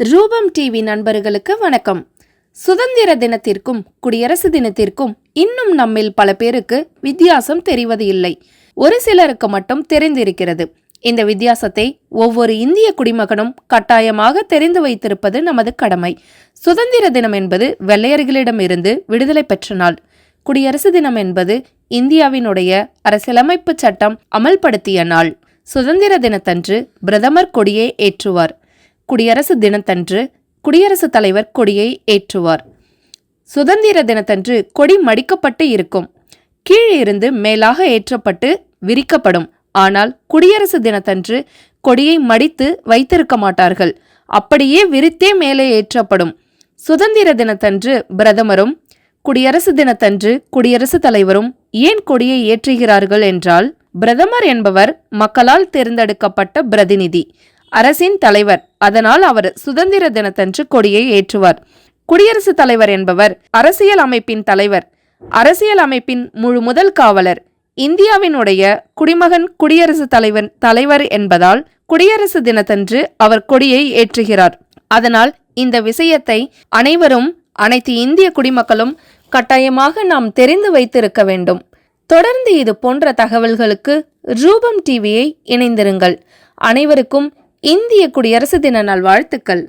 ரூபம் டிவி நண்பர்களுக்கு வணக்கம். சுதந்திர தினத்திற்கும் குடியரசு தினத்திற்கும் இன்னும் நம்மில் பல பேருக்கு வித்தியாசம் தெரிவது இல்லை. ஒரு சிலருக்கு மட்டும் தெரிந்திருக்கிறது. இந்த வித்தியாசத்தை ஒவ்வொரு இந்திய குடிமகனும் கட்டாயமாக தெரிந்து வைத்திருப்பது நமது கடமை. சுதந்திர தினம் என்பது வெள்ளையர்களிடமிருந்து விடுதலை பெற்ற நாள். குடியரசு தினம் என்பது இந்தியாவினுடைய அரசியலமைப்பு சட்டம் அமல்படுத்திய நாள். சுதந்திர தினத்தன்று பிரதமர் கொடியை ஏற்றுவார். குடியரசு தினத்தன்று குடியரசுத் தலைவர் கொடியை ஏற்றுவார். சுதந்திர தினத்தன்று கொடி மடிக்கப்பட்டு இருக்கும், கீழே இருந்து மேலாக ஏற்றப்பட்டு விரிக்கப்படும். ஆனால் குடியரசு தினத்தன்று கொடியை மடித்து வைத்திருக்க மாட்டார்கள், அப்படியே விரித்தே மேலே ஏற்றப்படும். சுதந்திர தினத்தன்று பிரதமரும் குடியரசு தினத்தன்று குடியரசுத் தலைவரும் ஏன் கொடியை ஏற்றுகிறார்கள் என்றால், பிரதமர் என்பவர் மக்களால் தேர்ந்தெடுக்கப்பட்ட பிரதிநிதி, அரசின் தலைவர். அதனால் அவர் சுதந்திர தினத்தன்று கொடியை ஏற்றுவார். குடியரசுத் தலைவர் என்பவர் அரசியல் அமைப்பின் தலைவர், அரசியல் அமைப்பின் முழு முதல் காவலர். இந்தியாவினுடைய குடிமகன் குடியரசுத் தலைவர் என்பதால் குடியரசு தினத்தன்று அவர் கொடியை ஏற்றுகிறார். அதனால் இந்த விஷயத்தை அனைத்து இந்திய குடிமக்களும் கட்டாயமாக நாம் தெரிந்து வைத்திருக்க வேண்டும். தொடர்ந்து இது போன்ற தகவல்களுக்கு ரூபம் டிவியை இணைந்திருங்கள். அனைவருக்கும் இந்திய குடியரசு தின நல்வாழ்த்துக்கள்.